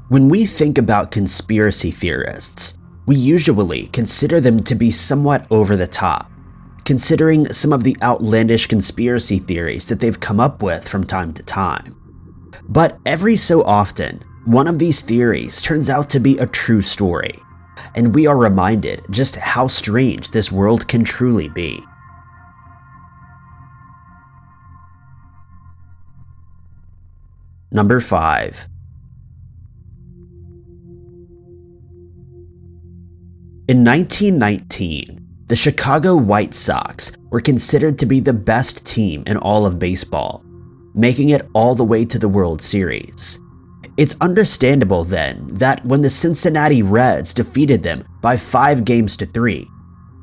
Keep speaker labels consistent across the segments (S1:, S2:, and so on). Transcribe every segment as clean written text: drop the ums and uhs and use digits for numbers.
S1: When we think about conspiracy theorists, we usually consider them to be somewhat over the top, considering some of the outlandish conspiracy theories that they've come up with from time to time. But every so often, one of these theories turns out to be a true story, and we are reminded just how strange this world can truly be. Number 5. In 1919, the Chicago White Sox were considered to be the best team in all of baseball, making it all the way to the World Series. It's understandable then that when the Cincinnati Reds defeated them by 5-3,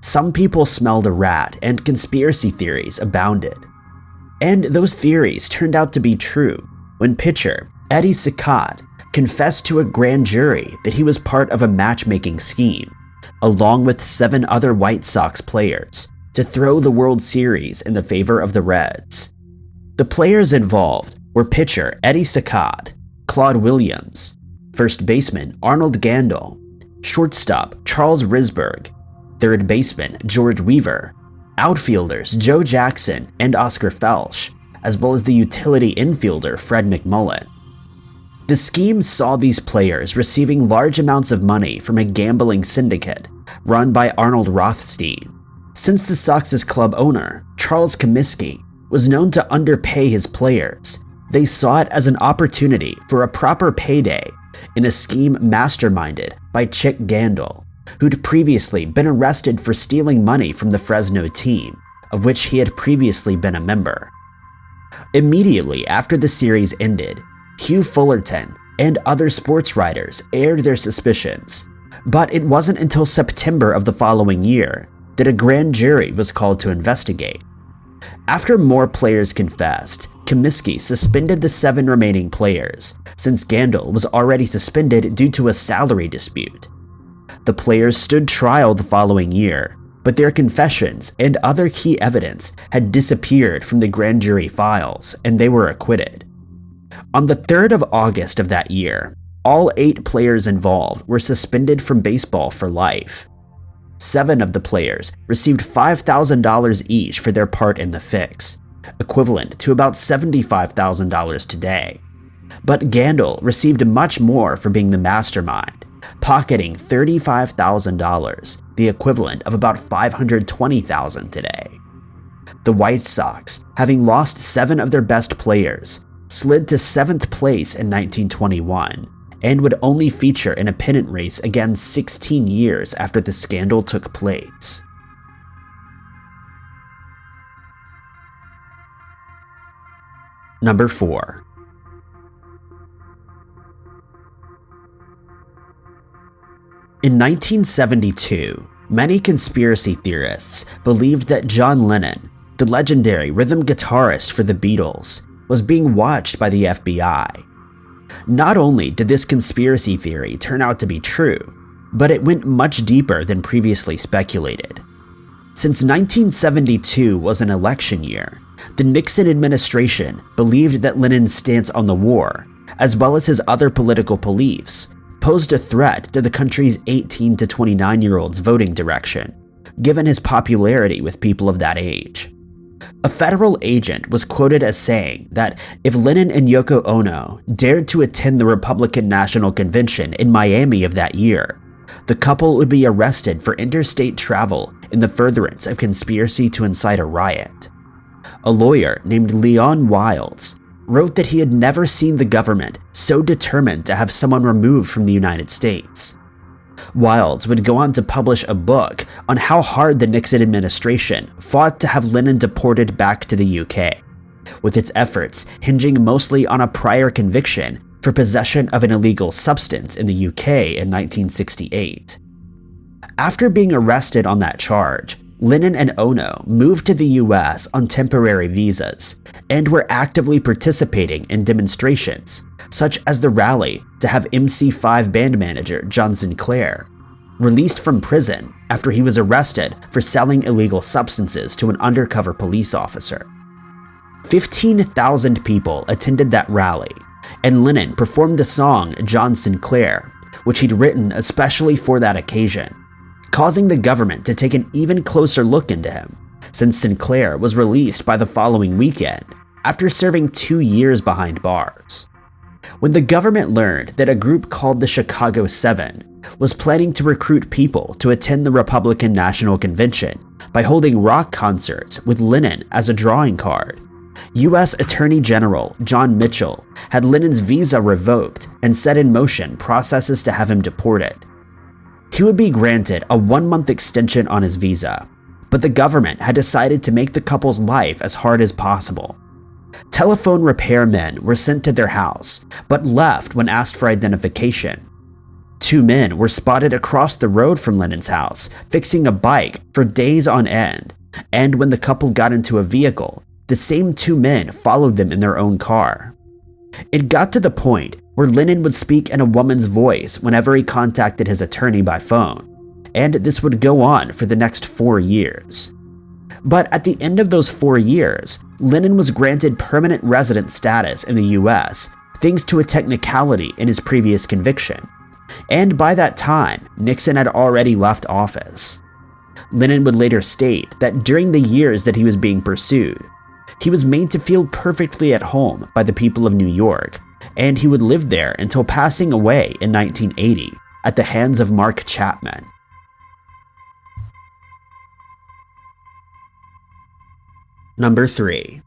S1: some people smelled a rat and conspiracy theories abounded. And those theories turned out to be true when pitcher Eddie Saccott confessed to a grand jury that he was part of a matchmaking scheme, along with 7 other White Sox players, to throw the World Series in the favor of the Reds. The players involved were pitcher Eddie Saccott, Claude Williams, first baseman Arnold Gandil, shortstop Charles Risberg, third baseman George Weaver, outfielders Joe Jackson and Oscar Felsch, as well as the utility infielder Fred McMullen. The scheme saw these players receiving large amounts of money from a gambling syndicate run by Arnold Rothstein. Since the Sox's club owner, Charles Comiskey, was known to underpay his players, they saw it as an opportunity for a proper payday in a scheme masterminded by Chick Gandil, who'd previously been arrested for stealing money from the Fresno team, of which he had previously been a member. Immediately after the series ended, Hugh Fullerton and other sports writers aired their suspicions, but it wasn't until September of the following year that a grand jury was called to investigate. After more players confessed, Comiskey suspended the 7 remaining players, since Gandil was already suspended due to a salary dispute. The players stood trial the following year, but their confessions and other key evidence had disappeared from the grand jury files, and they were acquitted. On the 3rd of August of that year, all 8 players involved were suspended from baseball for life. 7 of the players received $5,000 each for their part in the fix, equivalent to about $75,000 today. But Gandil received much more for being the mastermind, pocketing $35,000, the equivalent of about $520,000 today. The White Sox, having lost 7 of their best players, slid to 7th place in 1921 and would only feature in a pennant race again 16 years after the scandal took place. Number 4. In 1972, many conspiracy theorists believed that John Lennon, the legendary rhythm guitarist for the Beatles, was being watched by the FBI. Not only did this conspiracy theory turn out to be true, but it went much deeper than previously speculated. Since 1972 was an election year, the Nixon administration believed that Lennon's stance on the war, as well as his other political beliefs, posed a threat to the country's 18 to 29-year-olds' voting direction, given his popularity with people of that age. A federal agent was quoted as saying that if Lennon and Yoko Ono dared to attend the Republican National Convention in Miami of that year, the couple would be arrested for interstate travel in the furtherance of conspiracy to incite a riot. A lawyer named Leon Wilds wrote that he had never seen the government so determined to have someone removed from the United States. Wilds would go on to publish a book on how hard the Nixon administration fought to have Lennon deported back to the UK, with its efforts hinging mostly on a prior conviction for possession of an illegal substance in the UK in 1968. After being arrested on that charge, Lennon and Ono moved to the US on temporary visas and were actively participating in demonstrations, such as the rally to have MC5 band manager John Sinclair released from prison after he was arrested for selling illegal substances to an undercover police officer. 15,000 people attended that rally, and Lennon performed the song John Sinclair, which he'd written especially for that occasion, causing the government to take an even closer look into him, since Sinclair was released by the following weekend after serving 2 years behind bars. When the government learned that a group called the Chicago 7 was planning to recruit people to attend the Republican National Convention by holding rock concerts with Lennon as a drawing card, U.S. Attorney General John Mitchell had Lennon's visa revoked and set in motion processes to have him deported. He would be granted a 1-month extension on his visa, but the government had decided to make the couple's life as hard as possible. Telephone repairmen were sent to their house, but left when asked for identification. 2 men were spotted across the road from Lennon's house, fixing a bike for days on end, and when the couple got into a vehicle, the same 2 men followed them in their own car. It got to the point where Lennon would speak in a woman's voice whenever he contacted his attorney by phone, and this would go on for the next 4 years. But at the end of those 4 years, Lennon was granted permanent resident status in the US thanks to a technicality in his previous conviction, and by that time, Nixon had already left office. Lennon would later state that during the years that he was being pursued, he was made to feel perfectly at home by the people of New York, and he would live there until passing away in 1980 at the hands of Mark Chapman. Number 3.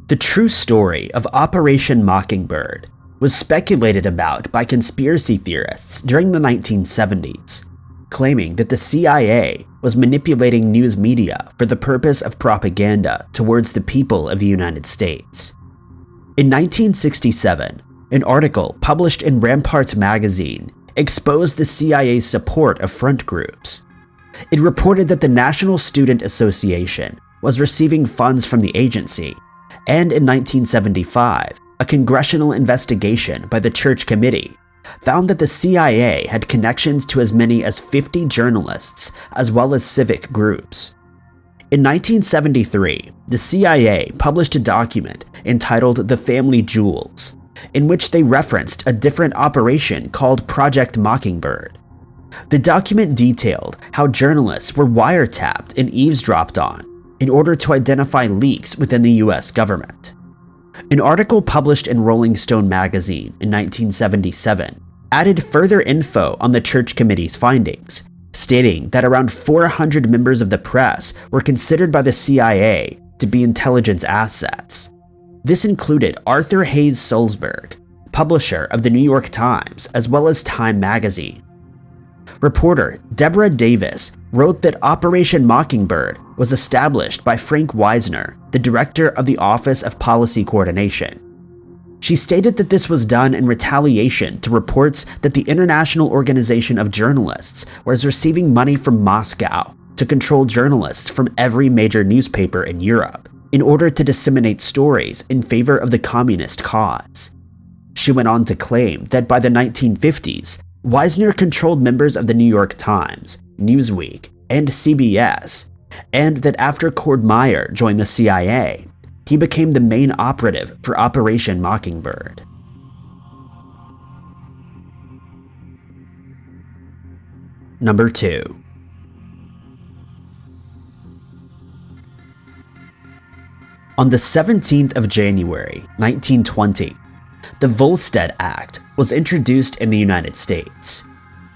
S1: The true story of Operation Mockingbird was speculated about by conspiracy theorists during the 1970s, claiming that the CIA was manipulating news media for the purpose of propaganda towards the people of the United States. In 1967, an article published in Ramparts magazine exposed the CIA's support of front groups. It reported that the National Student Association was receiving funds from the agency, and in 1975, a congressional investigation by the Church Committee found that the CIA had connections to as many as 50 journalists as well as civic groups. In 1973, the CIA published a document entitled The Family Jewels, in which they referenced a different operation called Project Mockingbird. The document detailed how journalists were wiretapped and eavesdropped on in order to identify leaks within the US government. An article published in Rolling Stone magazine in 1977 added further info on the Church Committee's findings, stating that around 400 members of the press were considered by the CIA to be intelligence assets. This included Arthur Hayes Sulzberg, publisher of the New York Times as well as Time magazine. Reporter Deborah Davis wrote that Operation Mockingbird was established by Frank Wisner, the director of the Office of Policy Coordination. She stated that this was done in retaliation to reports that the International Organization of Journalists was receiving money from Moscow to control journalists from every major newspaper in Europe in order to disseminate stories in favor of the communist cause. She went on to claim that by the 1950s, Wisner controlled members of the New York Times, Newsweek, and CBS, and that after Cord Meyer joined the CIA, he became the main operative for Operation Mockingbird. Number 2. On the 17th of January, 1920, the Volstead Act was introduced in the United States.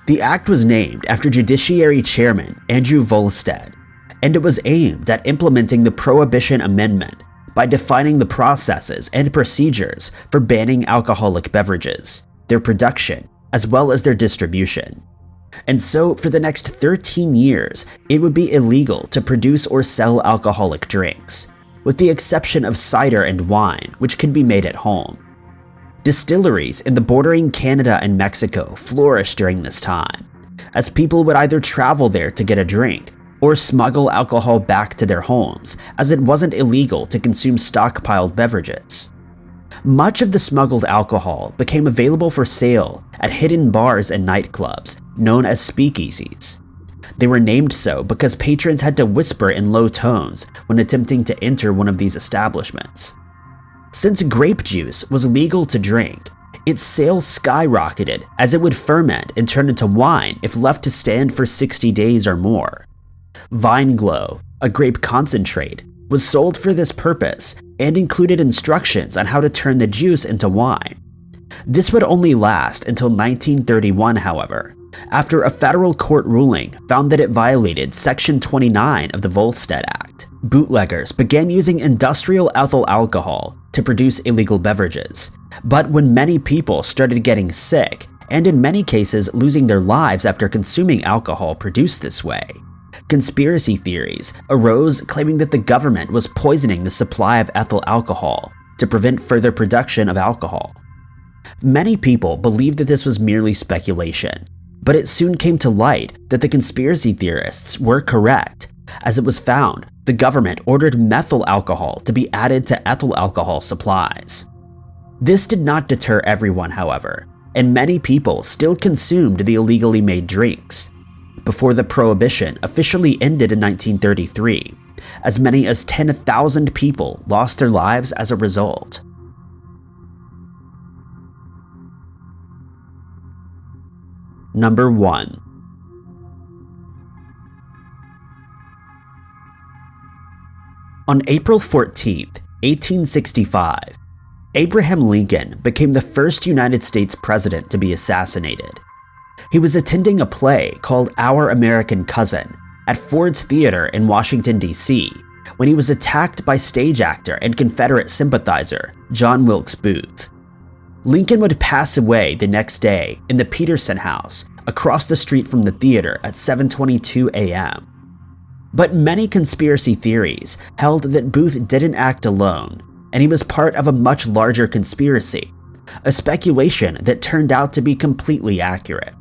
S1: The act was named after Judiciary Chairman Andrew Volstead, and it was aimed at implementing the Prohibition Amendment by defining the processes and procedures for banning alcoholic beverages, their production, as well as their distribution. And so, for the next 13 years, it would be illegal to produce or sell alcoholic drinks, with the exception of cider and wine, which could be made at home. Distilleries in the bordering Canada and Mexico flourished during this time, as people would either travel there to get a drink or smuggle alcohol back to their homes, as it wasn't illegal to consume stockpiled beverages. Much of the smuggled alcohol became available for sale at hidden bars and nightclubs known as speakeasies. They were named so because patrons had to whisper in low tones when attempting to enter one of these establishments. Since grape juice was legal to drink, its sales skyrocketed as it would ferment and turn into wine if left to stand for 60 days or more. Vine Glow, a grape concentrate, was sold for this purpose and included instructions on how to turn the juice into wine. This would only last until 1931, however, after a federal court ruling found that it violated Section 29 of the Volstead Act. Bootleggers began using industrial ethyl alcohol to produce illegal beverages, but when many people started getting sick, and in many cases losing their lives after consuming alcohol produced this way, conspiracy theories arose claiming that the government was poisoning the supply of ethyl alcohol to prevent further production of alcohol. Many people believed that this was merely speculation, but it soon came to light that the conspiracy theorists were correct, as it was found the government ordered methyl alcohol to be added to ethyl alcohol supplies. This did not deter everyone, however, and many people still consumed the illegally made drinks. Before the Prohibition officially ended in 1933, as many as 10,000 people lost their lives as a result. Number 1. On April 14, 1865, Abraham Lincoln became the first United States president to be assassinated. He was attending a play called Our American Cousin at Ford's Theater in Washington, D.C., when he was attacked by stage actor and Confederate sympathizer John Wilkes Booth. Lincoln would pass away the next day in the Peterson House across the street from the theater at 7:22 a.m. But many conspiracy theories held that Booth didn't act alone, and he was part of a much larger conspiracy, a speculation that turned out to be completely accurate.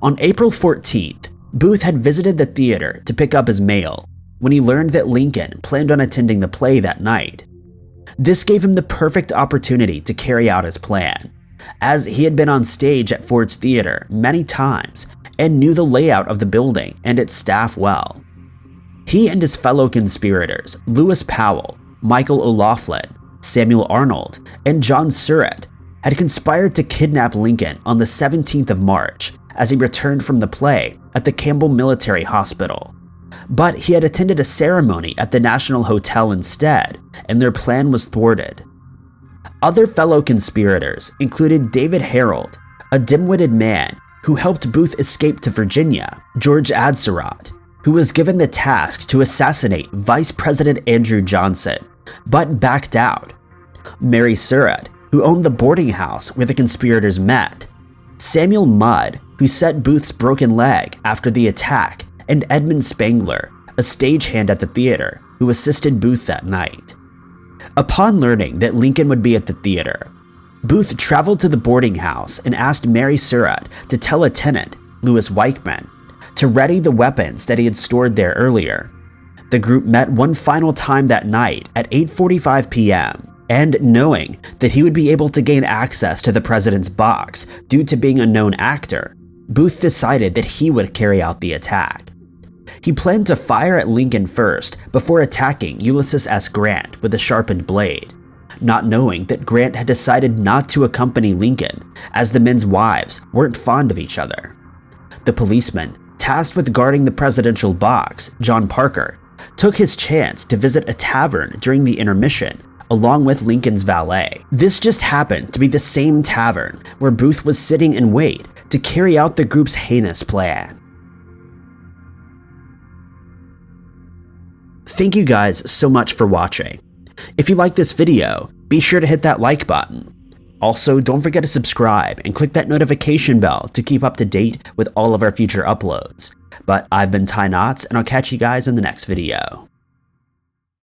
S1: On April 14th, Booth had visited the theater to pick up his mail when he learned that Lincoln planned on attending the play that night. This gave him the perfect opportunity to carry out his plan, as he had been on stage at Ford's Theater many times and knew the layout of the building and its staff well. He and his fellow conspirators, Lewis Powell, Michael O'Laughlin, Samuel Arnold, and John Surratt, had conspired to kidnap Lincoln on the 17th of March as he returned from the play at the Campbell Military Hospital. But he had attended a ceremony at the National Hotel instead, and their plan was thwarted. Other fellow conspirators included David Harold, a dim-witted man who helped Booth escape to Virginia, George Atzerodt, who was given the task to assassinate Vice President Andrew Johnson, but backed out, Mary Surratt, who owned the boarding house where the conspirators met, Samuel Mudd, who set Booth's broken leg after the attack, and Edmund Spangler, a stagehand at the theater, who assisted Booth that night. Upon learning that Lincoln would be at the theater, Booth traveled to the boarding house and asked Mary Surratt to tell a tenant, Louis Weichman, to ready the weapons that he had stored there earlier. The group met one final time that night at 8:45 p.m., and knowing that he would be able to gain access to the president's box due to being a known actor, Booth decided that he would carry out the attack. He planned to fire at Lincoln first before attacking Ulysses S. Grant with a sharpened blade, not knowing that Grant had decided not to accompany Lincoln as the men's wives weren't fond of each other. The policeman tasked with guarding the presidential box, John Parker, took his chance to visit a tavern during the intermission along with Lincoln's valet. This just happened to be the same tavern where Booth was sitting in wait to carry out the group's heinous plan. Thank you guys so much for watching. If you liked this video, be sure to hit that like button. Also, don't forget to subscribe and click that notification bell to keep up to date with all of our future uploads. But I've been Ty Knotts, and I'll catch you guys in the next video.